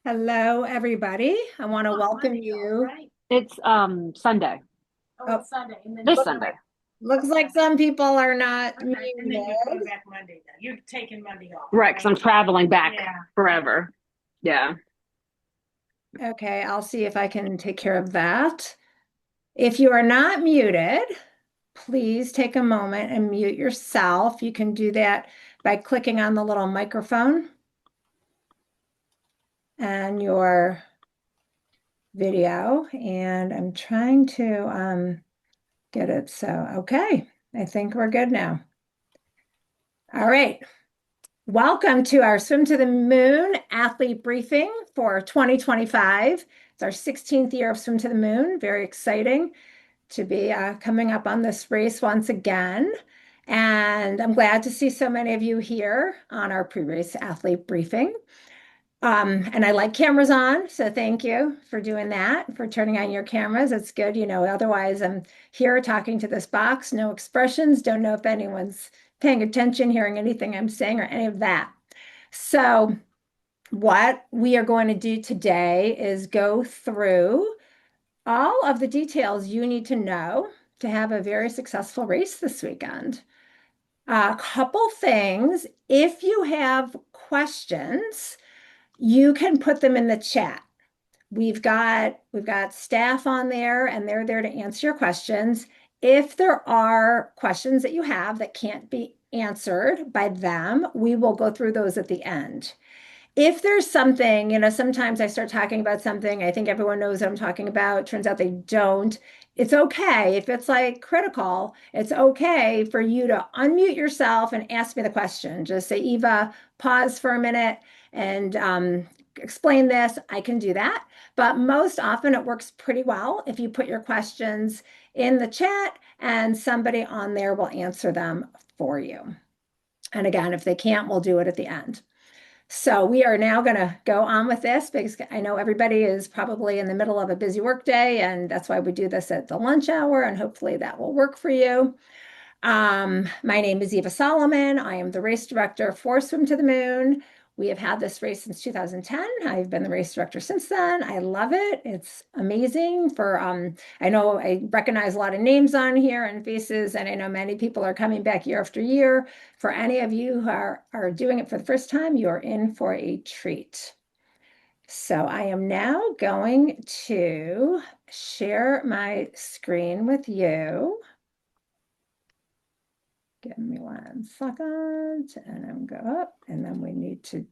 Hello, everybody. I want to Oh, welcome Monday, all you. right. It's Sunday. Oh, Oh, it's Sunday, and then This you look, come Sunday. back. looks Okay, like some people are not okay, and then you come muted. back Monday. Then you're taking Monday off, Right, because right? I'm traveling back Yeah, yeah. forever. Yeah. Okay, I'll see if I can take care of that. If you are not muted, please take a moment and mute yourself. You can do that by clicking on the little microphone and your video. And I'm trying to get it. So, okay, I think we're good now. All right. Welcome to our Swim to the Moon athlete briefing for 2025. It's our 16th year of Swim to the Moon. Very exciting to be coming up on this race once again. And I'm glad to see so many of you here on our pre-race athlete briefing. And I like cameras on, so thank you for doing that, for turning on your cameras. It's good, otherwise I'm here talking to this box, no expressions, don't know if anyone's paying attention, hearing anything I'm saying or any of that. So what we are going to do today is go through all of the details you need to know to have a very successful race this weekend. A couple things, if you have questions, you can put them in the chat. We've got staff on there and they're there to answer your questions. If there are questions that you have that can't be answered by them, we will go through those at the end. If there's something, sometimes I start talking about something, I think everyone knows what I'm talking about. Turns out they don't. It's okay. If it's like critical, it's okay for you to unmute yourself and ask me the question. Just say, Eva, pause for a minute and explain this. I can do that. But most often it works pretty well if you put your questions in the chat and somebody on there will answer them for you. And again, if they can't, we'll do it at the end. So we are now going to go on with this because I know everybody is probably in the middle of a busy workday, and that's why we do this at the lunch hour, and hopefully that will work for you. My name is Eva Solomon. I am the race director for Swim to the Moon. We have had this race since 2010. I've been the race director since then. I love it. It's amazing I know I recognize a lot of names on here and faces, and I know many people are coming back year after year. For any of you who are doing it for the first time, you're in for a treat. So I am now going to share my screen with you. Give me 1 second and I'm go up and then we need to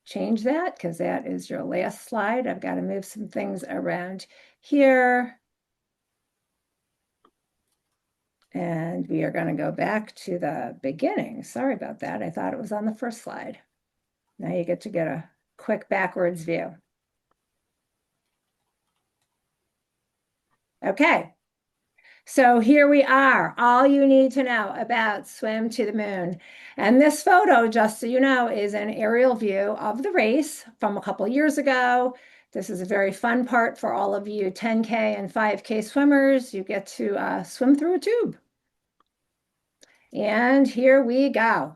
change that because that is your last slide. I've got to move some things around here. And we are going to go back to the beginning. Sorry about that. I thought it was on the first slide. Now you get to get a quick backwards view. Okay. So here we are, all you need to know about Swim to the Moon. And this photo, just so you know, is an aerial view of the race from a couple years ago. This is a very fun part for all of you 10K and 5K swimmers. You get to swim through a tube. And here we go.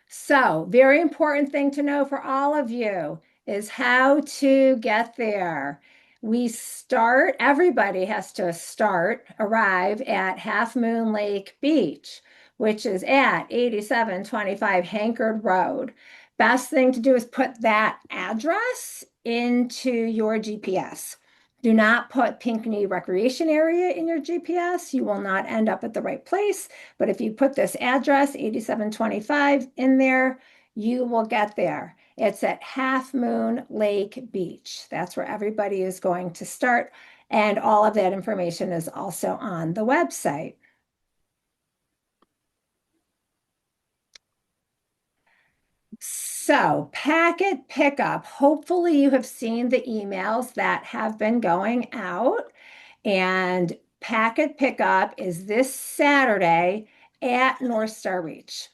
So, very important thing to know for all of you is how to get there. Everybody has to arrive at Half Moon Lake Beach, which is at 8725 Hankard Road. Best thing to do is put that address into your GPS. Do not put Pinckney Recreation Area in your GPS. You will not end up at the right place. But if you put this address, 8725, in there, you will get there. It's at Half Moon Lake Beach. That's where everybody is going to start. And all of that information is also on the website. So, packet pickup. Hopefully, you have seen the emails that have been going out. And packet pickup is this Saturday at North Star Reach.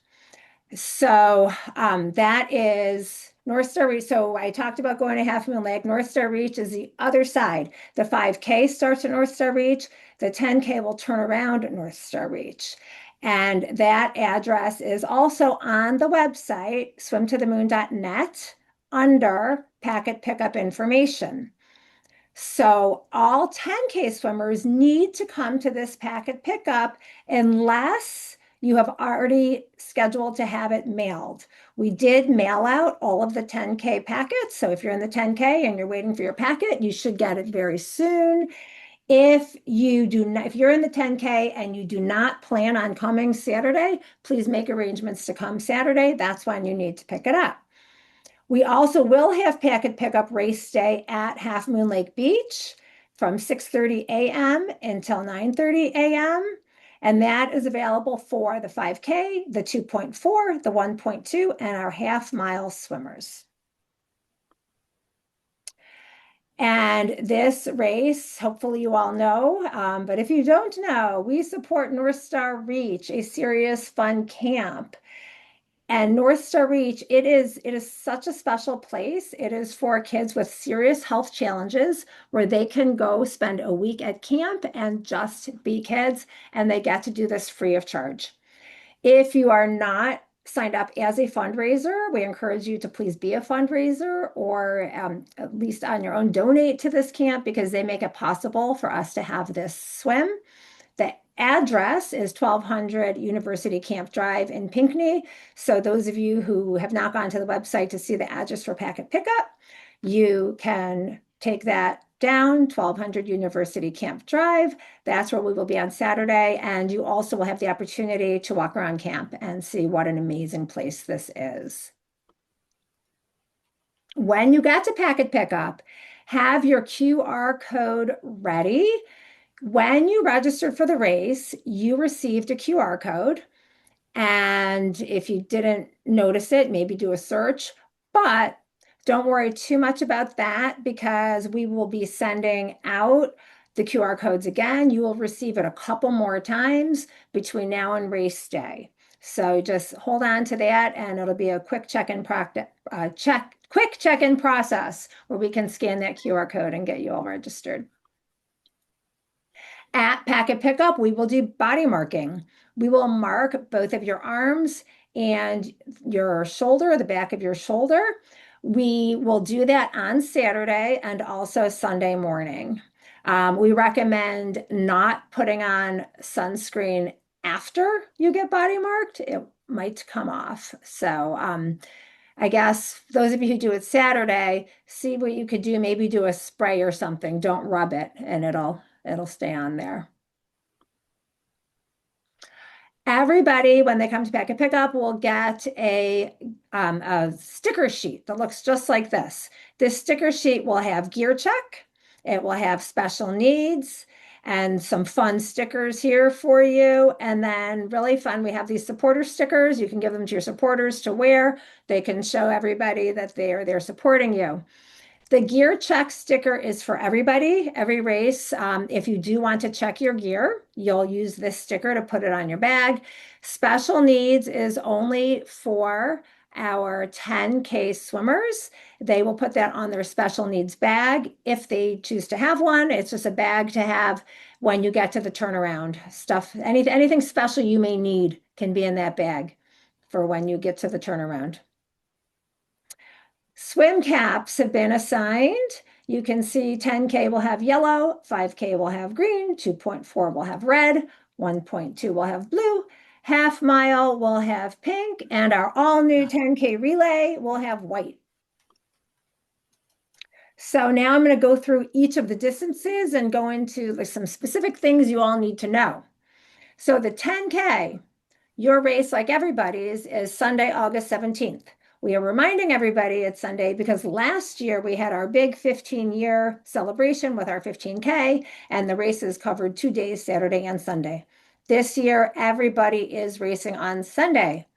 So that is North Star Reach. So I talked about going to Half Moon Lake. North Star Reach is the other side. The 5K starts at North Star Reach. The 10K will turn around at North Star Reach. And that address is also on the website, swimtothemoon.net, under packet pickup information. So all 10K swimmers need to come to this packet pickup unless you have already scheduled to have it mailed. We did mail out all of the 10K packets. So if you're in the 10K and you're waiting for your packet, you should get it very soon. If you're in the 10K and you do not plan on coming Saturday, please make arrangements to come Saturday. That's when you need to pick it up. We also will have packet pickup race day at Half Moon Lake Beach from 6:30 a.m. until 9:30 a.m. And that is available for the 5K, the 2.4, the 1.2, and our half-mile swimmers. And this race, hopefully you all know, but if you don't know, we support North Star Reach, a serious fun camp. And North Star Reach, it is such a special place. It is for kids with serious health challenges where they can go spend a week at camp and just be kids, and they get to do this free of charge. If you are not signed up as a fundraiser, we encourage you to please be a fundraiser or at least on your own donate to this camp because they make it possible for us to have this swim. The address is 1200 University Camp Drive in Pinckney. So those of you who have not gone to the website to see the address for packet pickup, you can take that down, 1200 University Camp Drive. That's where we will be on Saturday. And you also will have the opportunity to walk around camp and see what an amazing place this is. When you get to packet pickup, have your QR code ready. When you registered for the race, you received a QR code. And if you didn't notice it, maybe do a search. But don't worry too much about that because we will be sending out the QR codes again. You will receive it a couple more times between now and race day. So just hold on to that and it'll be a quick check-in process where we can scan that QR code and get you all registered. At packet pickup, we will do body marking. We will mark both of your arms and your shoulder, the back of your shoulder. We will do that on Saturday and also Sunday morning. We recommend not putting on sunscreen after you get body marked. It might come off. So I guess those of you who do it Saturday, see what you could do. Maybe do a spray or something. Don't rub it and it'll stay on there. Everybody, when they come to packet pickup, will get a sticker sheet that looks just like this. This sticker sheet will have gear check. It will have special needs and some fun stickers here for you. And then really fun, we have these supporter stickers. You can give them to your supporters to wear. They can show everybody that they're supporting you. The gear check sticker is for everybody, every race. If you do want to check your gear, you'll use this sticker to put it on your bag. Special needs is only for our 10K swimmers. They will put that on their special needs bag. If they choose to have one, it's just a bag to have when you get to the turnaround. Stuff, anything special you may need can be in that bag for when you get to the turnaround. Swim caps have been assigned. You can see 10K will have yellow, 5K will have green, 2.4 will have red, 1.2 will have blue, half mile will have pink, and our all new 10K relay will have white. So now I'm going to go through each of the distances and go into some specific things you all need to know. So the 10K, your race, like everybody's, is Sunday, August 17th. We are reminding everybody it's Sunday because last year we had our big 15-year celebration with our 15K, and the races covered 2 days, Saturday and Sunday. This year, everybody is racing on Sunday.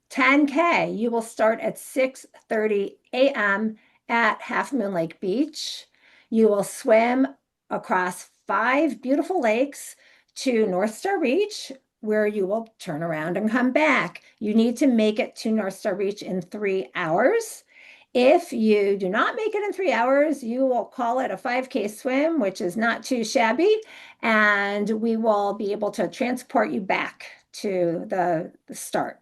10K, you will start at 6:30 a.m. at Half Moon Lake Beach. You will swim across 5 beautiful lakes to North Star Reach, where you will turn around and come back. You need to make it to North Star Reach in 3 hours. If you do not make it in 3 hours, you will call it a 5K swim, which is not too shabby, and we will be able to transport you back to the start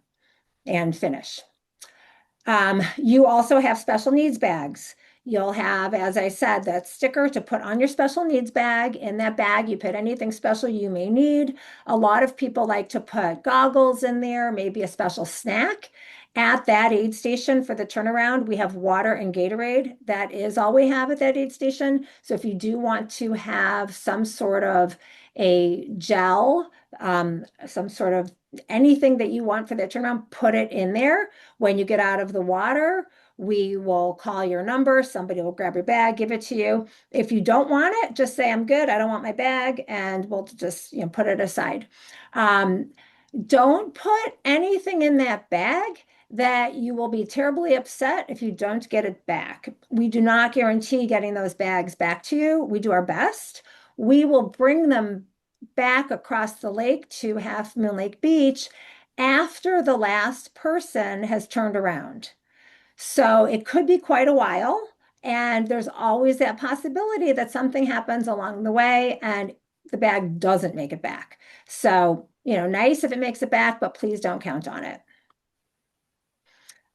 and finish. You also have special needs bags. You'll have, as I said, that sticker to put on your special needs bag. In that bag, you put anything special you may need. A lot of people like to put goggles in there, maybe a special snack. At that aid station for the turnaround, we have water and Gatorade. That is all we have at that aid station. So if you do want to have some sort of a gel, some sort of anything that you want for that turnaround, put it in there. When you get out of the water, we will call your number. Somebody will grab your bag, give it to you. If you don't want it, just say, I'm good. I don't want my bag. And we'll just, put it aside. Don't put anything in that bag that you will be terribly upset if you don't get it back. We do not guarantee getting those bags back to you. We do our best. We will bring them back across the lake to Half Moon Lake Beach after the last person has turned around. So it could be quite a while. And there's always that possibility that something happens along the way and the bag doesn't make it back. So, nice if it makes it back, but please don't count on it.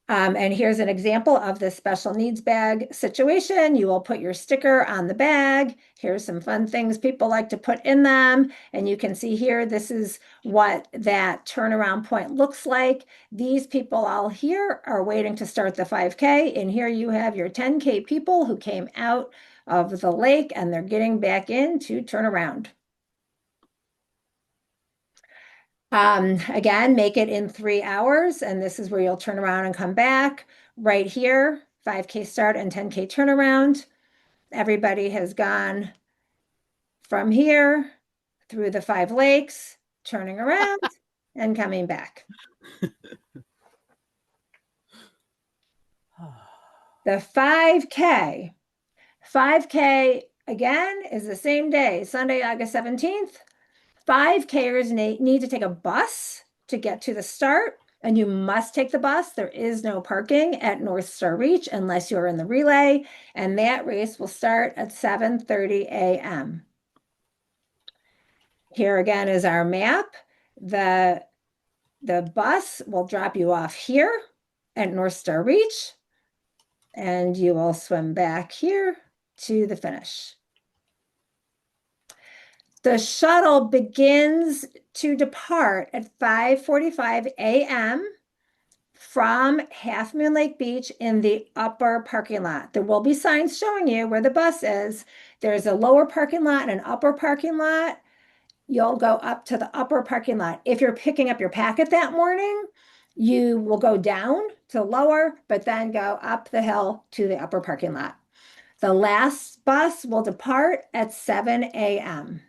And here's an example of the special needs bag situation. You will put your sticker on the bag. Here's some fun things people like to put in them. And you can see here, this is what that turnaround point looks like. These people all here are waiting to start the 5K. And here you have your 10K people who came out of the lake and they're getting back in to turn around. Again, make it in 3 hours, and this is where you'll turn around and come back. Right here, 5K start and 10K turnaround. Everybody has gone from here through the 5 lakes, turning around and coming back. The 5K. 5K, again, is the same day, Sunday, August 17th. 5Kers need to take a bus to get to the start, and you must take the bus. There is no parking at North Star Reach unless you're in the relay, and that race will start at 7:30 a.m. Here again is our map. The bus will drop you off here at North Star Reach, and you will swim back here to the finish. The shuttle begins to depart at 5:45 a.m. from Half Moon Lake Beach in the upper parking lot. There will be signs showing you where the bus is. There's a lower parking lot and an upper parking lot. You'll go up to the upper parking lot. If you're picking up your packet that morning, you will go down to lower, but then go up the hill to the upper parking lot. The last bus will depart at 7 a.m.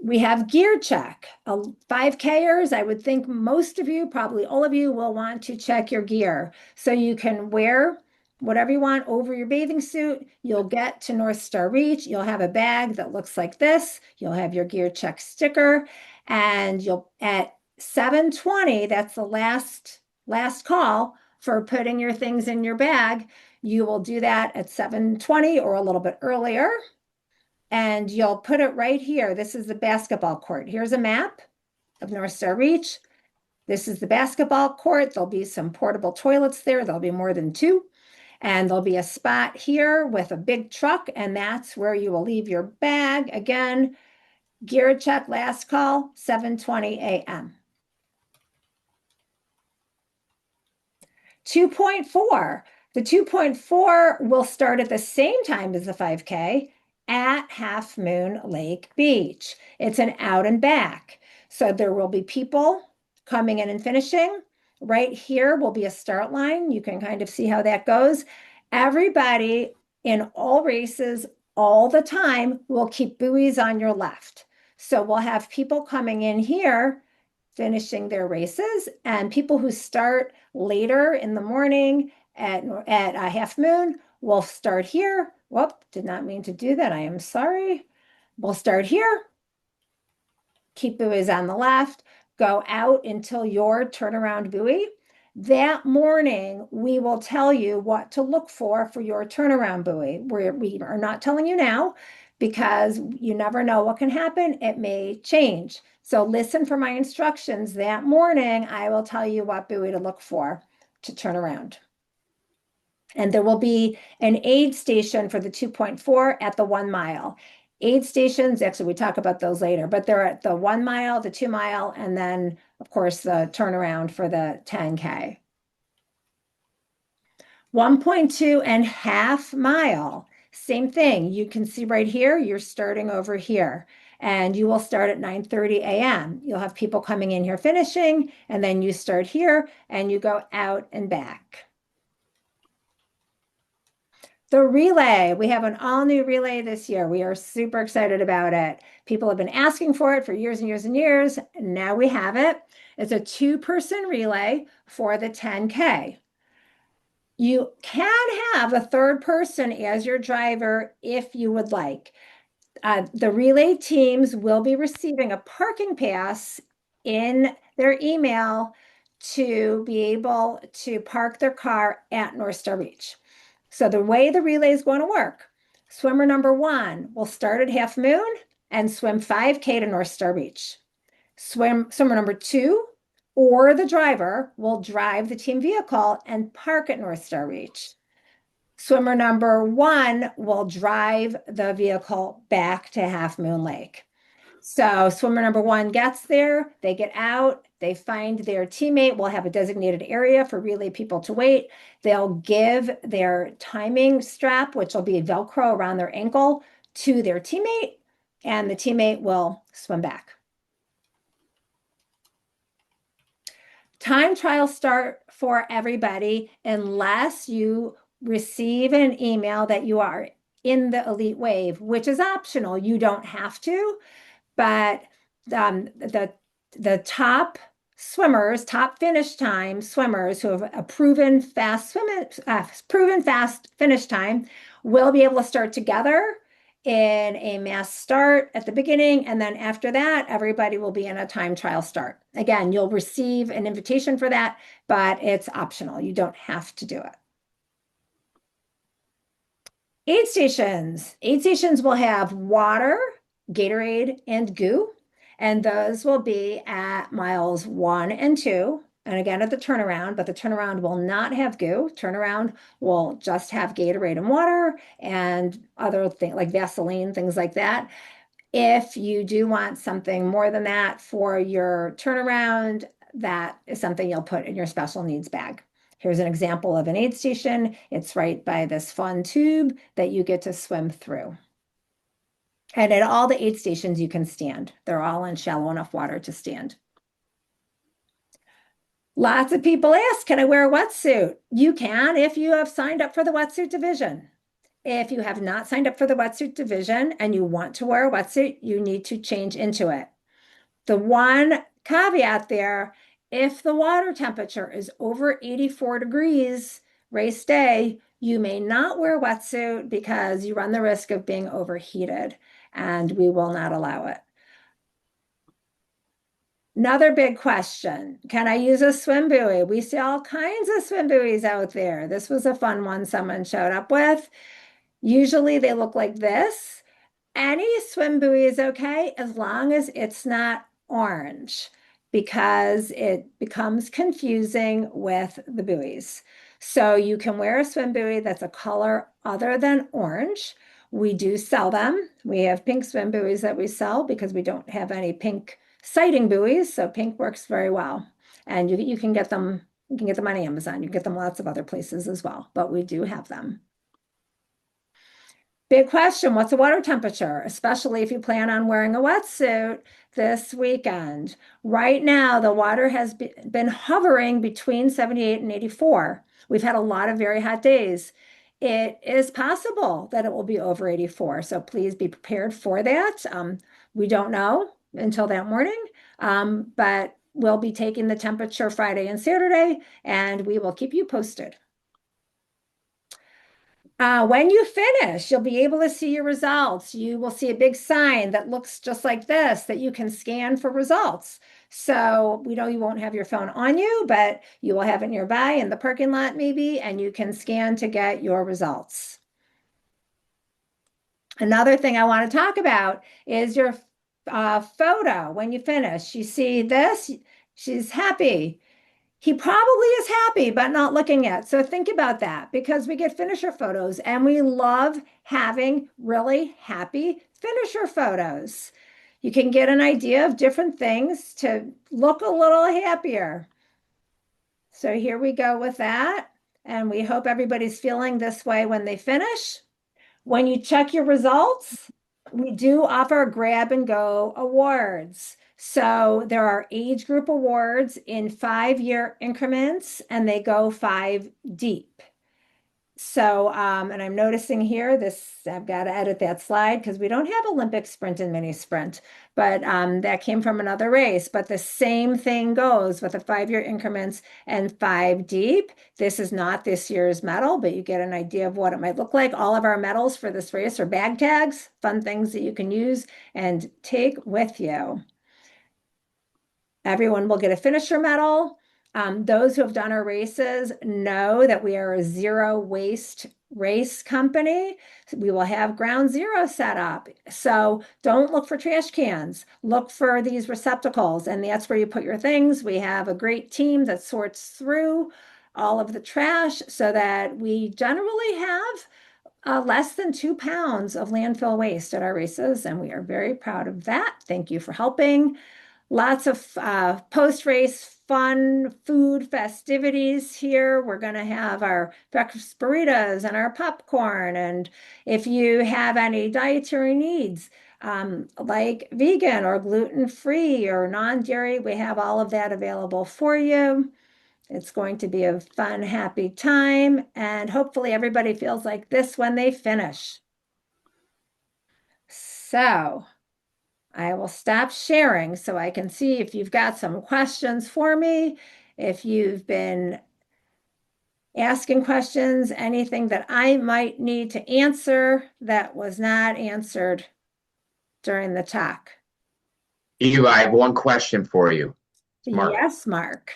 We have gear check. 5Kers, I would think most of you, probably all of you, will want to check your gear. So you can wear whatever you want over your bathing suit. You'll get to North Star Reach. You'll have a bag that looks like this. You'll have your gear check sticker. And you'll at 7:20, that's the last call for putting your things in your bag. You will do that at 7:20 or a little bit earlier. And you'll put it right here. This is the basketball court. Here's a map of North Star Reach. This is the basketball court. There'll be some portable toilets there. There'll be more than 2. And there'll be a spot here with a big truck, and that's where you will leave your bag. Again, gear check, last call, 7:20 a.m. 2.4. The 2.4 will start at the same time as the 5K. At Half Moon Lake Beach. It's an out and back. So there will be people coming in and finishing. Right here will be a start line. You can kind of see how that goes. Everybody in all races all the time will keep buoys on your left. So we'll have people coming in here finishing their races, and people who start later in the morning at Half Moon will start here. Whoop, did not mean to do that. I am sorry. We'll start here. Keep buoys on the left. Go out until your turnaround buoy. That morning, we will tell you what to look for your turnaround buoy. We are not telling you now because you never know what can happen. It may change. So listen for my instructions. That morning, I will tell you what buoy to look for to turn around. And there will be an aid station for the 2.4 at the 1 mile. Aid stations, actually, we talk about those later, but they're at the 1 mile, the 2 mile, and then, of course, the turnaround for the 10K. 1.2 and half mile, same thing. You can see right here, you're starting over here, and you will start at 9:30 a.m. You'll have people coming in here finishing, and then you start here and you go out and back. The relay, we have an all-new relay this year. We are super excited about it. People have been asking for it for years and years and years. Now we have it. It's a 2-person relay for the 10K. You can have a third person as your driver if you would like. The relay teams will be receiving a parking pass in their email to be able to park their car at North Star Beach. So the way the relay is going to work, swimmer number 1 will start at Half Moon and swim 5K to North Star Beach. Swimmer number 2 or the driver will drive the team vehicle and park at North Star Beach. Swimmer number 1 will drive the vehicle back to Half Moon Lake. So swimmer number 1 gets there, they get out, they find their teammate. Will have a designated area for relay people to wait. They'll give their timing strap, which will be Velcro around their ankle, to their teammate, and the teammate will swim back. Time trial start for everybody unless you receive an email that you are in the Elite Wave, which is optional. You don't have to, but the top swimmers, top finish time swimmers who have a proven fast finish time will be able to start together in a mass start at the beginning, and then after that, everybody will be in a time trial start. Again, you'll receive an invitation for that, but it's optional. You don't have to do it. Aid stations. Aid stations will have water, Gatorade, and goo, and those will be at miles 1 and 2. And again, at the turnaround, but the turnaround will not have goo. Turnaround will just have Gatorade and water and other things like Vaseline, things like that. If you do want something more than that for your turnaround, that is something you'll put in your special needs bag. Here's an example of an aid station. It's right by this fun tube that you get to swim through. And at all the aid stations, you can stand. They're all in shallow enough water to stand. Lots of people ask, can I wear a wetsuit? You can if you have signed up for the wetsuit division. If you have not signed up for the wetsuit division and you want to wear a wetsuit, you need to change into it. The one caveat there, if the water temperature is over 84 degrees race day, you may not wear a wetsuit because you run the risk of being overheated, and we will not allow it. Another big question, can I use a swim buoy? We see all kinds of swim buoys out there. This was a fun one someone showed up with. Usually they look like this. Any swim buoy is okay as long as it's not orange, because it becomes confusing with the buoys. So you can wear a swim buoy that's a color other than orange. We do sell them. We have pink swim buoys that we sell because we don't have any pink sighting buoys, so pink works very well. And you can get them, you can get them on Amazon. You can get them lots of other places as well, but we do have them. Big question, what's the water temperature, especially if you plan on wearing a wetsuit this weekend? Right now, the water has been hovering between 78 and 84. We've had a lot of very hot days. It is possible that it will be over 84, so please be prepared for that. We don't know until that morning, but we'll be taking the temperature Friday and Saturday, and we will keep you posted. When you finish, you'll be able to see your results. You will see a big sign that looks just like this that you can scan for results. So we know you won't have your phone on you, but you will have it nearby in the parking lot maybe, and you can scan to get your results. Another thing I want to talk about is your photo when you finish. You see this, she's happy. He probably is happy, but not looking yet. So think about that because we get finisher photos and we love having really happy finisher photos. You can get an idea of different things to look a little happier. So here we go with that. And we hope everybody's feeling this way when they finish. When you check your results, we do offer grab and go awards. So there are age group awards in 5-year increments and they go 5 deep. So, and I'm noticing here this, I've got to edit that slide because we don't have Olympic sprint and mini sprint, but that came from another race. But the same thing goes with the 5-year increments and 5 deep. This is not this year's medal, but you get an idea of what it might look like. All of our medals for this race are bag tags, fun things that you can use and take with you. Everyone will get a finisher medal. Those who have done our races know that we are a zero waste race company. We will have ground zero set up. So don't look for trash cans. Look for these receptacles, and that's where you put your things. We have a great team that sorts through all of the trash so that we generally have less than 2 pounds of landfill waste at our races, and we are very proud of that. Thank you for helping. Lots of post-race fun food festivities here. We're going to have our breakfast burritos and our popcorn. And if you have any dietary needs, like vegan or gluten-free or non-dairy, we have all of that available for you. It's going to be a fun, happy time. And hopefully everybody feels like this when they finish. So I will stop sharing so I can see if you've got some questions for me, if you've been asking questions, anything that I might need to answer that was not answered during the talk. Eva, I have one question for you. Mark. Yes, Mark.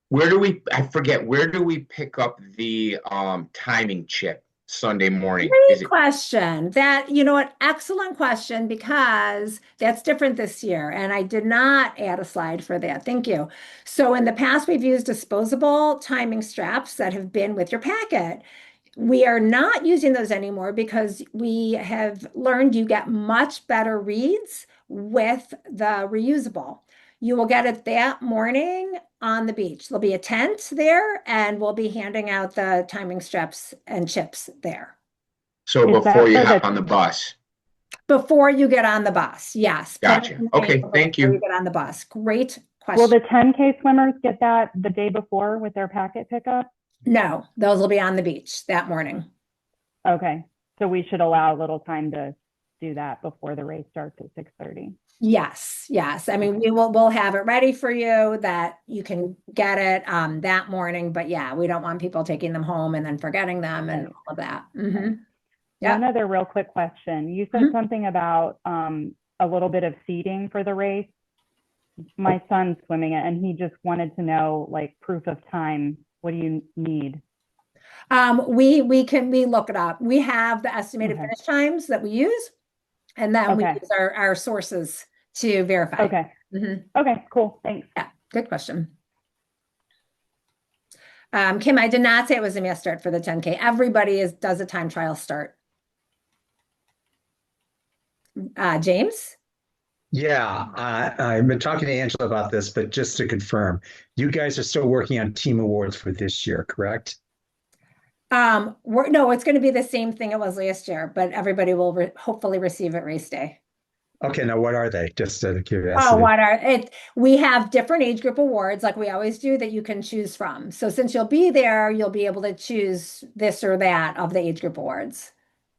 Where do we pick up the timing chip Sunday morning? Great question. That, you know what, excellent question, because that's different this year. And I did not add a slide for that. Thank you. So in the past, we've used disposable timing straps that have been with your packet. We are not using those anymore because we have learned you get much better reads with the reusable. You will get it that morning on the beach. There'll be a tent there and we'll be handing out the timing straps and chips there. So Is before that you for hop the- on the bus. Before you get on the bus, yes. Gotcha. Okay, thank you. Before you get on the bus. Great Will question. the 10K swimmers get that the day before with their packet pickup? No, those will be on the beach that morning. Okay, so we should allow a little time to do that before the race starts at 6:30. Yes, yes. I mean, we'll have it ready for you that you can get it that morning. But yeah, we don't want people taking them home and then forgetting them and all of that. Mhm. Yeah. One other real quick question. You said Mhm. something about a little bit of seating for the race. My son's swimming it and he just wanted to know like proof of time. What do you need? We look it up. We have the estimated Okay. finish times that we use, and then we Okay. use our sources to verify. Okay. Mhm. Okay, cool. Thanks. Yeah, good question. Kim, I did not say it was a mass start for the 10K. Everybody does a time trial start. James? Yeah, I've been talking to Angela about this, but just to confirm, you guys are still working on team awards for this year, correct? No, it's going to be the same thing it was last year, but everybody will hopefully receive it race day. Okay, now what are they? Just out of Oh, curiosity. we have different age group awards like we always do that you can choose from. So since you'll be there, you'll be able to choose this or that of the age group awards.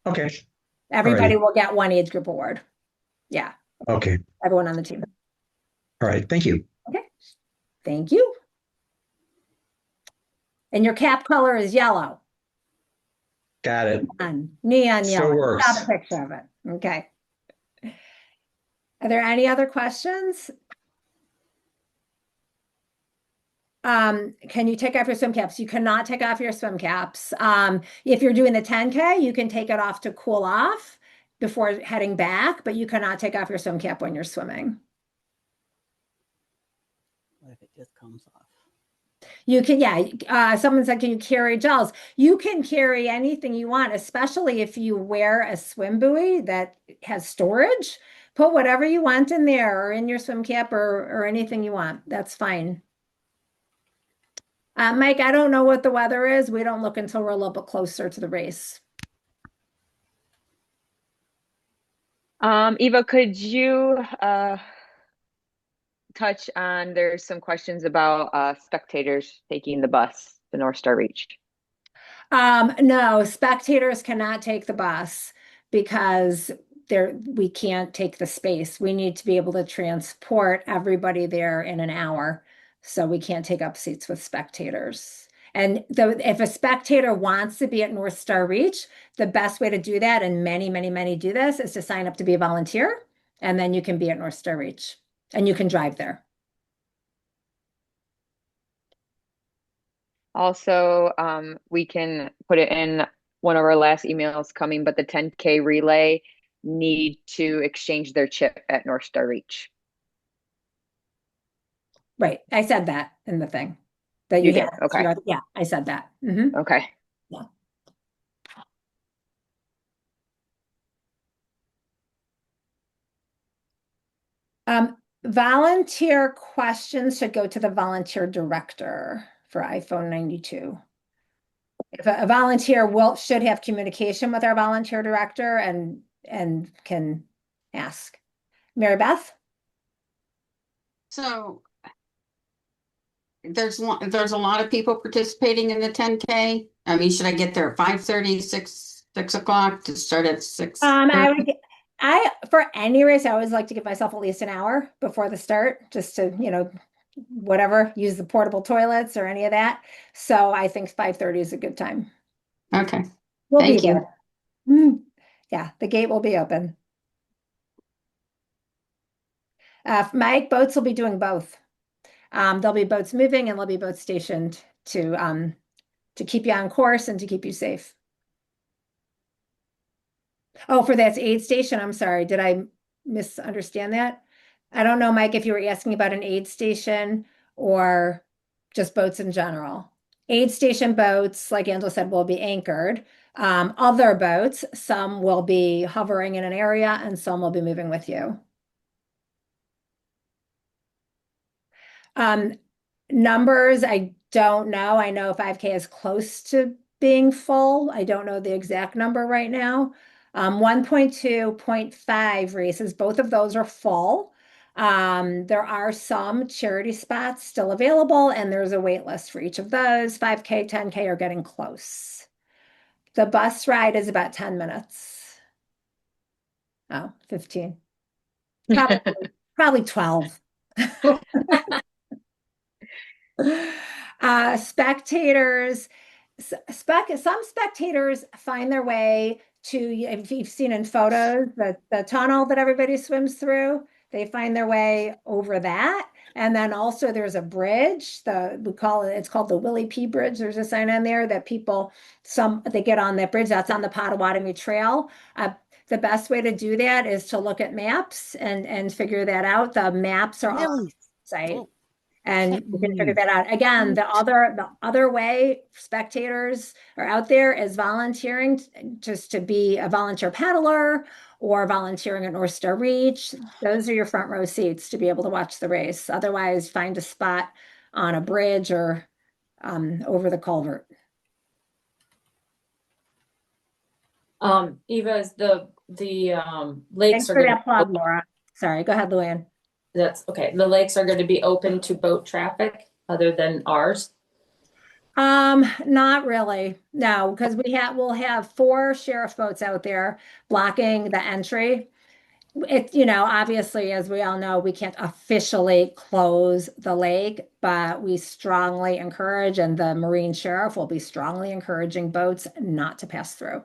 Okay, Everybody Alrighty. will get one age group award. Yeah, okay. everyone on the team. All right, thank you. Okay, thank you. And your cap color is yellow. Got it. Neon Still yellow. works. Got a picture of it. Okay. Are there any other questions? Can you take off your swim caps? You cannot take off your swim caps. If you're doing the 10K, you can take it off to cool off before heading back, but you cannot take off your swim cap when you're swimming. What if it just comes off? You can, yeah. Someone said, can you carry gels? You can carry anything you want, especially if you wear a swim buoy that has storage. Put whatever you want in there or in your swim cap or anything you want. That's fine. Mike, I don't know what the weather is. We don't look until we're a little bit closer to the race. Eva, could you touch on, there's some questions about spectators taking the bus to North Star Reach. No, spectators cannot take the bus because we can't take the space. We need to be able to transport everybody there in an hour. So we can't take up seats with spectators. And if a spectator wants to be at North Star Reach, the best way to do that, and many do this, is to sign up to be a volunteer, and then you can be at North Star Reach, and you can drive there. Also, we can put it in one of our last emails coming, but the 10K relay need to exchange their chip at North Star Reach. Right. I said that in the thing that You you did? had. Okay. Yeah, I said that. Mhm. Okay. Volunteer questions should go to the volunteer director for iPhone 92. If a volunteer should have communication with our volunteer director and can ask. Mary Beth? So there's a lot of people participating in the 10K. I mean, should I get there at 5:30, 6 o'clock to start at 6? For any race, I always like to give myself at least an hour before the start, just to, whatever, use the portable toilets or any of that. So I think 5:30 is a good time. Okay. We'll Thank be you. there. Yeah, the gate will be open. Mike, boats will be doing both. There'll be boats moving and there'll be boats stationed to keep you on course and to keep you safe. Oh, for that aid station, I'm sorry. Did I misunderstand that? I don't know, Mike, if you were asking about an aid station or just boats in general. Aid station boats, like Angela said, will be anchored. Other boats, some will be hovering in an area and some will be moving with you. Numbers, I don't know. I know 5K is close to being full. I don't know the exact number right now. 1.2, 0.5 races, both of those are full. There are some charity spots still available, and there's a wait list for each of those. 5K, 10K are getting close. The bus ride is about 10 minutes. Oh, 15. Probably 12. Spectators, some spectators find their way to, if you've seen in photos, the tunnel that everybody swims through, they find their way over that. And then also there's a bridge, it's called the Willie P. Bridge. There's a sign on there that they get on that bridge. That's on the Potawatomi Trail. The best way to do that is to look at maps and figure that out. The maps are on the site. And you can figure that out. Again, the other way spectators are out there is volunteering just to be a volunteer paddler or volunteering at North Star Reach. Those are your front row seats to be able to watch the race. Otherwise, find a spot on a bridge or over the culvert. Eva, is the Thanks lakes are for gonna that plug, Laura. Sorry, go ahead, Luann. That's okay. The lakes are going to be open to boat traffic other than ours. Not really. No, because we'll have 4 sheriff boats out there blocking the entry. Obviously, as we all know, we can't officially close the lake, but we strongly encourage, and the Marine Sheriff will be strongly encouraging boats not to pass through.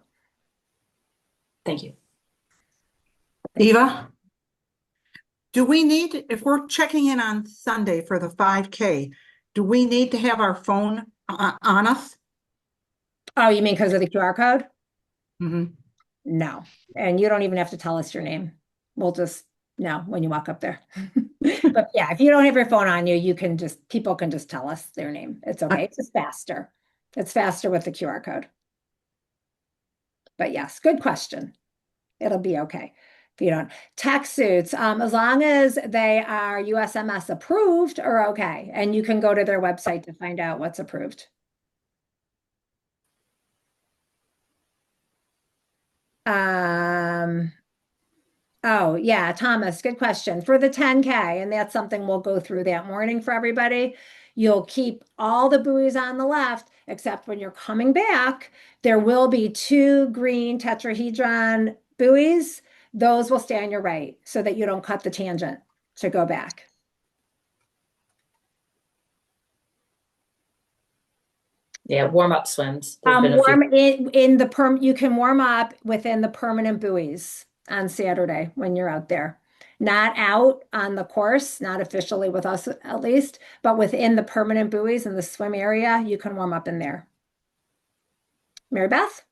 Thank you. Eva, do we need, if we're checking in on Sunday for the 5K, do we need to have our phone on us? Oh, you mean because of the QR code? Mm-hmm. No. And you don't even have to tell us your name. We'll just know when you walk up there. But yeah, if you don't have your phone on you, people can just tell us their name. It's okay. It's just faster. It's faster with the QR code. But yes, good question. It'll be okay if you don't. Tech suits, as long as they are USMS approved, are okay. And you can go to their website to find out what's approved. Oh yeah, Thomas, good question. For the 10K, and that's something we'll go through that morning for everybody. You'll keep all the buoys on the left, except when you're coming back, there will be 2 green tetrahedron buoys. Those will stay on your right so that you don't cut the tangent to go back. Yeah, warm-up swims. There's been a few. Warm you can warm up within the permanent buoys on Saturday when you're out there. Not out on the course, not officially with us at least, but within the permanent buoys in the swim area, you can warm up in there. Mary Beth?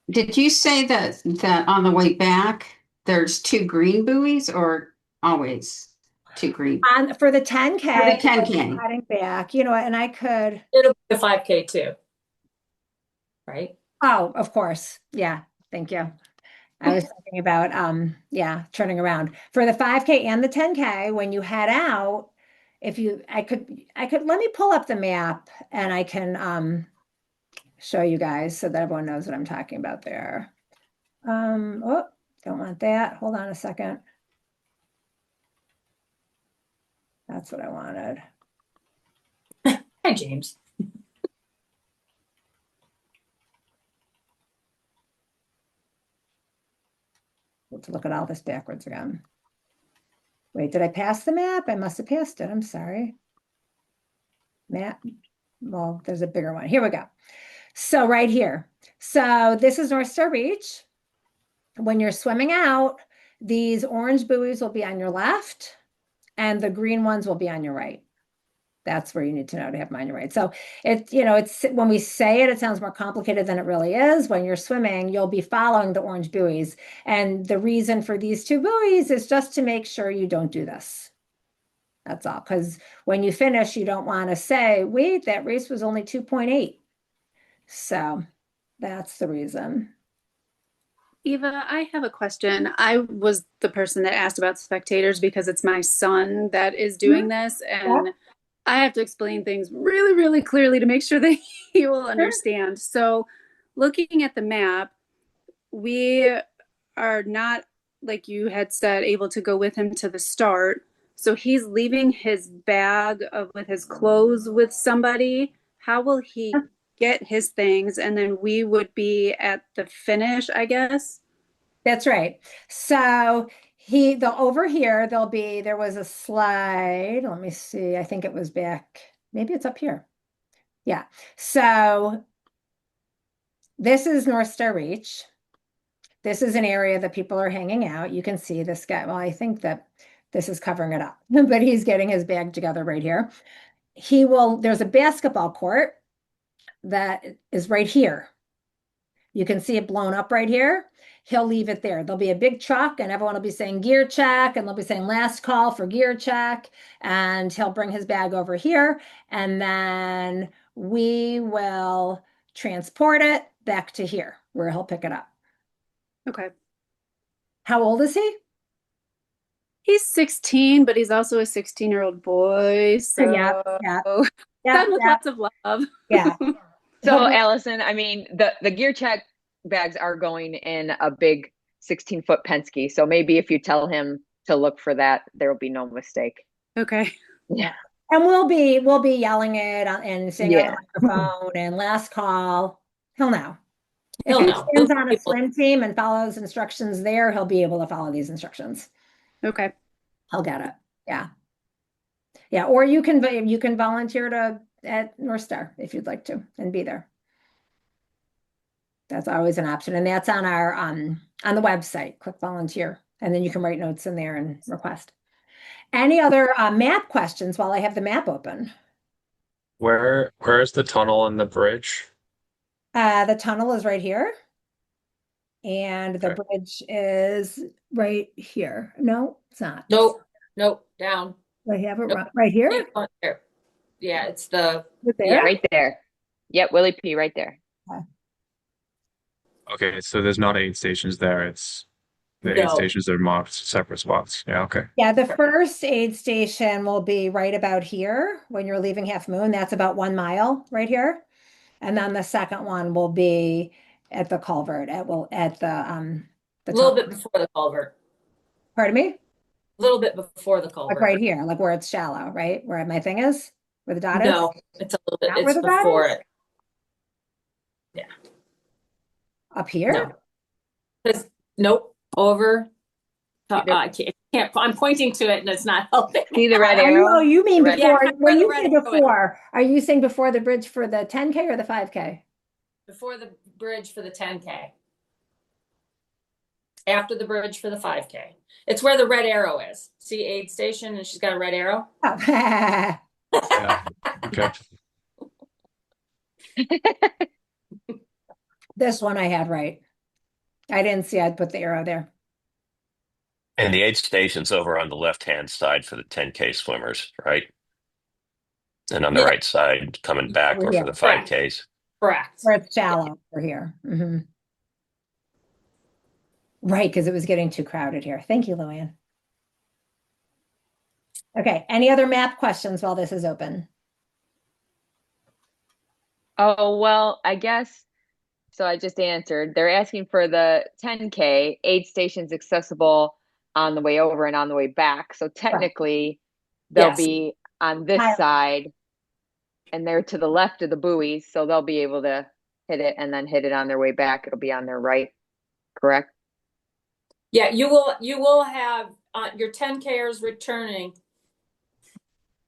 Did you say that on the way back, there's 2 green buoys or always 2 green? For the 10K, For the 10K. heading back, and I could. It'll be a 5K too, right? Oh, of course. Yeah. Thank you. I was thinking about, turning around for the 5K and the 10K. When you head out, I could, let me pull up the map and I can, show you guys so that everyone knows what I'm talking about there. Oh, don't want that. Hold on a second. That's what I wanted. Hi, James. Let's look at all this backwards again. Wait, did I pass the map? I must have passed it. I'm sorry. Map. Well, there's a bigger one. Here we go. So right here. So this is North Star Beach. When you're swimming out, these orange buoys will be on your left and the green ones will be on your right. That's where you need to know to have them on your right. So it's when we say it, it sounds more complicated than it really is. When you're swimming, you'll be following the orange buoys. And the reason for these 2 buoys is just to make sure you don't do this. That's all. Because when you finish, you don't want to say, wait, that race was only 2.8. So that's the reason. Eva, I have a question. I was the person that asked about spectators because it's my son that is doing this, and I have to explain things really, really clearly to make sure that he will understand. So looking at the map, we are not, like you had said, able to go with him to the start. So he's leaving his bag with his clothes with somebody. How will he get his things? And then we would be at the finish, I guess. That's right. So over here, there was a slide. Let me see. I think it was back. Maybe it's up here. Yeah. So this is North Star Reach. This is an area that people are hanging out. You can see this guy. Well, I think that this is covering it up, but he's getting his bag together right here. There's a basketball court that is right here. You can see it blown up right here. He'll leave it there. There'll be a big truck and everyone will be saying gear check and they'll be saying last call for gear check. And he'll bring his bag over here and then we will transport it back to here where he'll pick it up. Okay. How old is he? He's 16, but he's also a 16-year-old boy. So yeah. Done with lots of love. Yeah. So Allison, I mean, the gear check bags are going in a big 16-foot Penske. So maybe if you tell him to look for that, there will be no mistake. Okay. Yeah. And we'll be yelling it and saying on the microphone and last call. He'll know. If he stands on a swim team and follows instructions there, he'll be able to follow these instructions. Okay. He'll get it. Yeah. Yeah. Or you can volunteer at North Star if you'd like to and be there. That's always an option. And that's on on the website. Click volunteer. And then you can write notes in there and request. Any other map questions while I have the map open? Where's the tunnel and the bridge? The tunnel is right here. And the Okay. bridge is right here. No, it's not. Nope, nope, down. Do I have it Nope. right here? Keep going there. Yeah, it's the, Right there? yeah. Right there. Yep, Willie P. right there. Okay, so there's not aid stations there. It's the aid No. stations are marked separate spots. Yeah, okay. Yeah, the first aid station will be right about here when you're leaving Half Moon. That's about 1 mile right here. And then the second one will be at the culvert at a the little top. bit before the culvert, Pardon me? a little bit before the Like culvert. right here, like where it's shallow, right? Where my thing is, where the dot is? No, it's a little bit, Not where it's the dot before is? it. Up here? No. Because, nope, over. I can't, I'm pointing to it and it's not helping. See the red Oh, arrow? you mean Red- before, Yeah, when where the you red say arrow is. before, are you saying before the bridge for the 10K or the 5K? Before the bridge for the 10K. After the bridge for the 5K. It's where the red arrow is. See aid station and she's got a red arrow? Oh. Yeah. Okay. This one I had right. I didn't see I'd put the arrow there. And the aid station's over on the left-hand side for the 10K swimmers, right? And on the Yeah. right side, coming back, Over or here. for the 5Ks. Correct. Where it's shallow over here. Mhm. Right, because it was getting too crowded here. Thank you, Luann. Okay, any other map questions while this is open? Oh, well, I guess, so I just answered. They're asking for the 10K, aid stations accessible on the way over and on the way back. So technically, they'll Yes. be on this Hi. side and they're to the left of the buoys, so they'll be able to hit it and then hit it on their way back. It'll be on their right, correct? Yeah, you will have your 10Kers returning.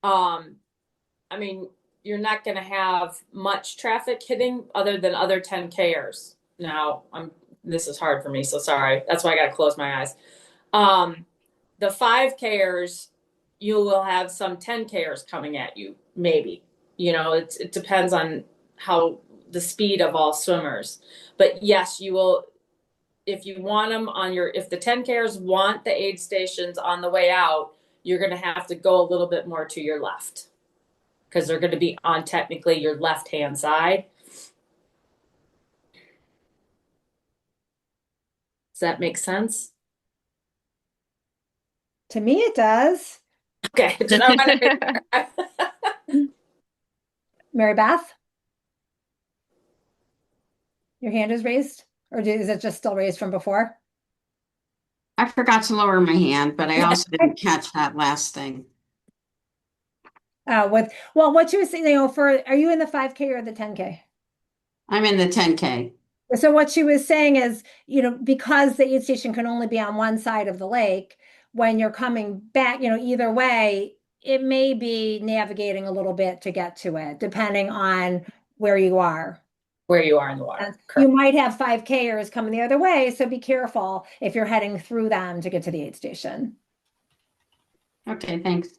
I mean, you're not going to have much traffic hitting other than other 10Kers. Now, this is hard for me, so sorry. That's why I got to close my eyes. The 5Kers, you will have some 10Kers coming at you, maybe. You know, it depends on how the speed of all swimmers. But yes, you will. If you want them if the 10Kers want the aid stations on the way out, you're going to have to go a little bit more to your left because they're going to be on technically your left-hand side. Does that make sense? To me, it does. Okay. Mary Beth? Your hand is raised? Or is it just still raised from before? I forgot to lower my hand, but I also didn't catch that last thing. What you were saying, are you in the 5K or the 10K? I'm in the 10K. So what she was saying is, because the aid station can only be on one side of the lake, when you're coming back, either way, it may be navigating a little bit to get to it, depending on where you are. Where you are in the water. You might have 5Kers coming the other way, so be careful if you're heading through them to get to the aid station. Okay, thanks.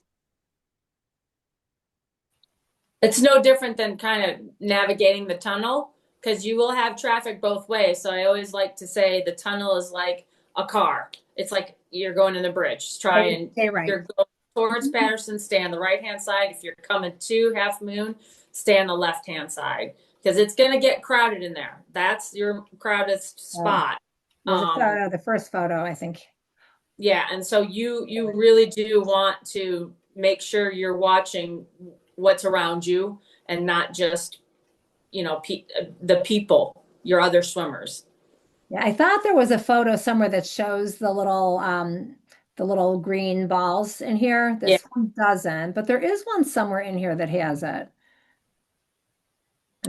It's no different than kind of navigating the tunnel because you will have traffic both ways. So I always like to say the tunnel is like a car. It's like you're going in the bridge. Just try and right. you're going towards Patterson, stay on the right-hand side. If you're coming to Half Moon, stay on the left-hand side because it's going to get crowded in there. That's your crowdest spot. The first photo, I think. Yeah, and so you really do want to make sure you're watching what's around you and not just, the people, your other swimmers. Yeah, I thought there was a photo somewhere that shows the little green balls in here. This one doesn't, but there is one somewhere in here that has it.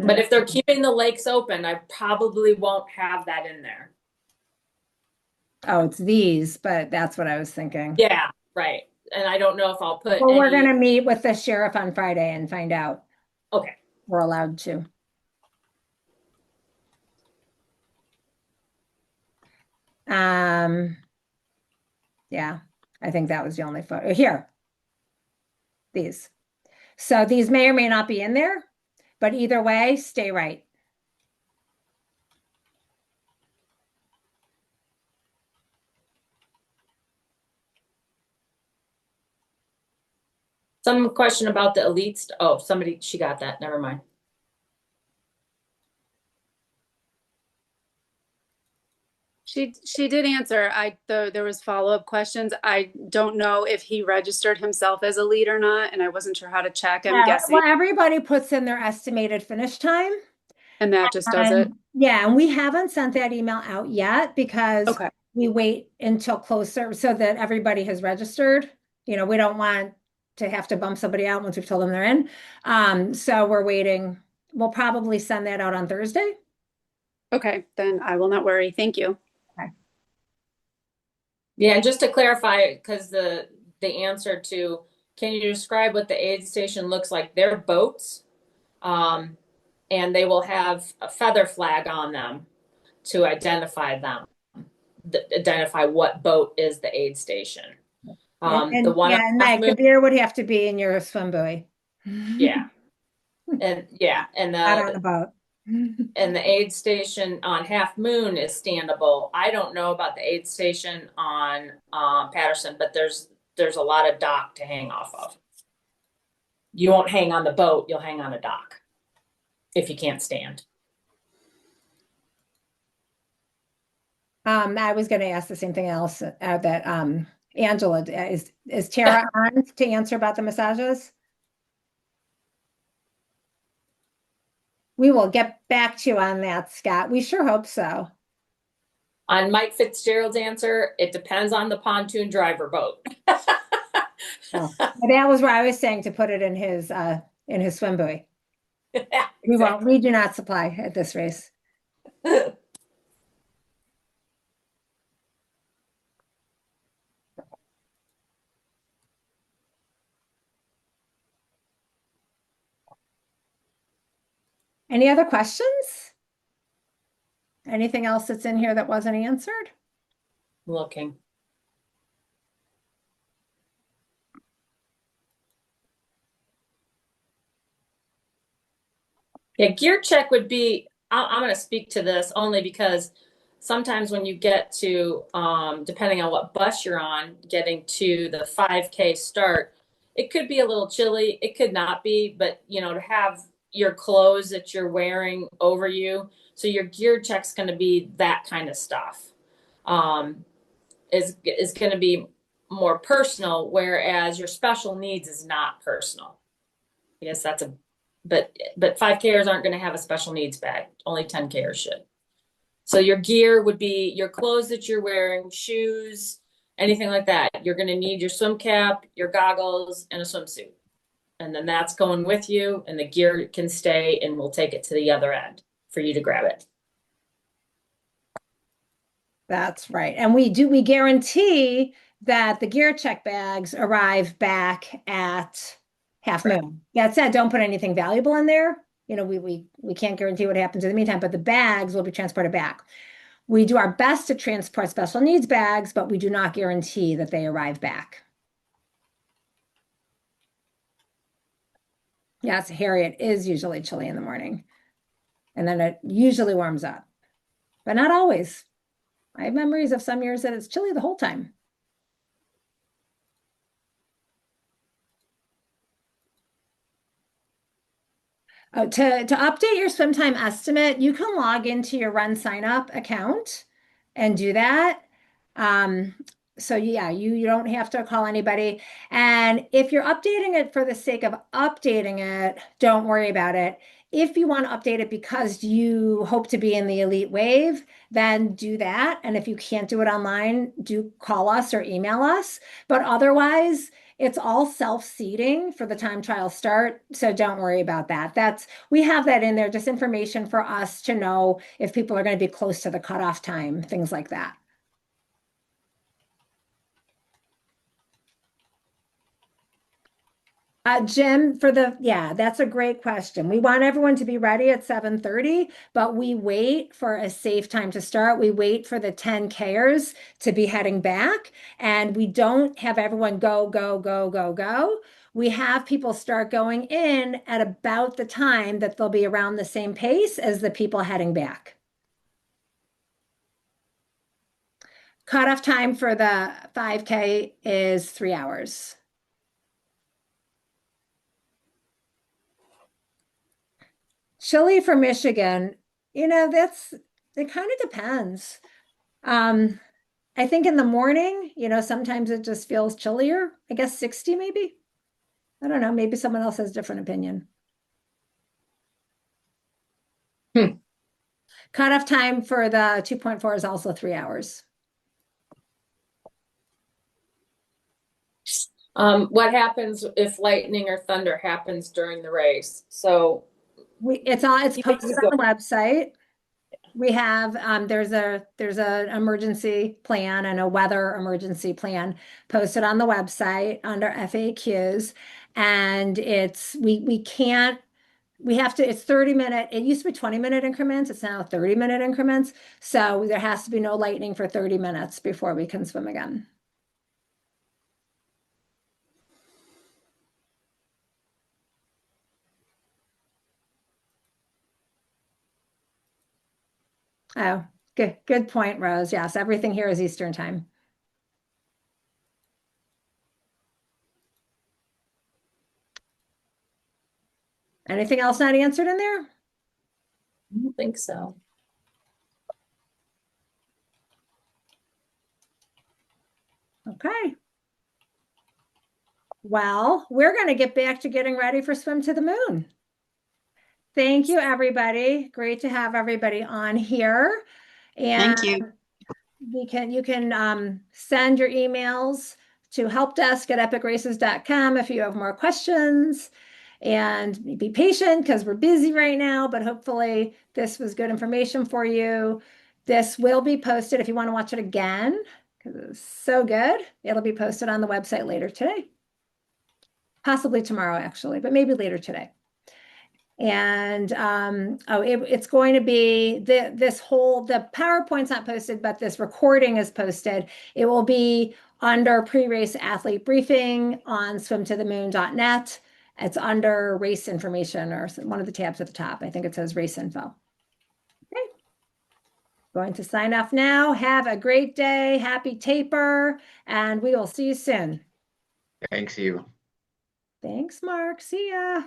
But if they're keeping the lakes open, I probably won't have that in there. Oh, it's these, but that's what I was thinking. Yeah, right. And I don't know if I'll put Well, we're going to meet with the sheriff on Friday and find out. Okay. We're allowed to. Yeah, I think that was the only photo. Here, these. So these may or may not be in there, but either way, stay right. Some question about the elites. Oh, somebody, she got that. Never mind. She did answer. There was follow-up questions. I don't know if he registered himself as a lead or not, and I wasn't sure how to check. I'm guessing. Well, everybody puts in their estimated finish time. And that just does it? Yeah, and we haven't sent that email out yet because Okay. we wait until closer so that everybody has registered. You know, we don't want to have to bump somebody out once we've told them they're in. So we're waiting. We'll probably send that out on Thursday. Okay, then I will not worry. Thank you. Yeah, and just to clarify, because the answer to, can you describe what the aid station looks like? They're boats, and they will have a feather flag on them to identify them, identify what boat is the aid station. The one and Meg, the beer would have to be in your swim buoy. Yeah, and Not on the boat. and the aid station on Half Moon is standable. I don't know about the aid station on Patterson, but there's a lot of dock to hang off of. You won't hang on the boat, you'll hang on a dock if you can't stand. I was going to ask the same thing else that Angela, is Tara on to answer about the massages? We will get back to you on that, Scott. We sure hope so. On Mike Fitzgerald's answer, it depends on the pontoon driver boat. That was where I was saying to put it in his swim buoy. Yeah, exactly. We do not supply at this race. Any other questions? Anything else that's in here that wasn't answered? Looking. Yeah, gear check would be, I'm going to speak to this only because sometimes when you get to, depending on what bus you're on, getting to the 5K start, it could be a little chilly. It could not be, but to have your clothes that you're wearing over you. So your gear check's going to be that kind of stuff. Is going to be more personal, whereas your special needs is not personal. I guess that's but 5Kers aren't going to have a special needs bag. Only 10Kers should. So your gear would be your clothes that you're wearing, shoes, anything like that. You're going to need your swim cap, your goggles, and a swimsuit. And then that's going with you, and the gear can stay, and we'll take it to the other end for you to grab it. That's right. And we guarantee that the gear check bags arrive back at Half Moon. That said, don't put anything valuable in there. We can't guarantee what happens in the meantime, but the bags will be transported back. We do our best to transport special needs bags, but we do not guarantee that they arrive back. Yes, Harry, it is usually chilly in the morning. And then it usually warms up, but not always. I have memories of some years that it's chilly the whole time. To update your swim time estimate, you can log into your Run Sign Up account and do that. So yeah, you don't have to call anybody. And if you're updating it for the sake of updating it, don't worry about it. If you want to update it because you hope to be in the elite wave, then do that. And if you can't do it online, do call us or email us. But otherwise, it's all self-seeding for the time trial start. So don't worry about that. We have that in there, just information for us to know if people are going to be close to the cutoff time, things like that. Jim, that's a great question. We want everyone to be ready at 7:30, but we wait for a safe time to start. We wait for the 10Kers to be heading back, and we don't have everyone go, go, go, go, go. We have people start going in at about the time that they'll be around the same pace as the people heading back. Cutoff time for the 5K is 3 hours. Chilly for Michigan, it kind of depends. I think in the morning, sometimes it just feels chillier. I guess 60 maybe. I don't know. Maybe someone else has a different opinion. Cutoff time for the 2.4 is also 3 hours. What happens if lightning or thunder happens during the race? So It's posted on the website. We have there's an emergency plan and a weather emergency plan posted on the website under FAQs, and it's 30-minute. It used to be 20-minute increments. It's now 30-minute increments. So there has to be no lightning for 30 minutes before we can swim again. Oh, good point, Rose. Yes, everything here is Eastern time. Anything else not answered in there? I don't think so. Okay. Well, we're going to get back to getting ready for Swim to the Moon. Thank you, everybody. Great to have everybody on here. And Thank you. you can send your emails to helpdesk@epicraces.com if you have more questions. And be patient because we're busy right now, but hopefully this was good information for you. This will be posted if you want to watch it again, because it's so good. It'll be posted on the website later today. Possibly tomorrow, actually, but maybe later today. And it's going to be the PowerPoint's not posted, but this recording is posted. It will be under pre-race athlete briefing on swimtothemoon.net. It's under race information or one of the tabs at the top. I think it says race info. Okay. Going to sign off now. Have a great day. Happy taper, and we will see you soon. Thanks, you. Thanks, Mark. See ya.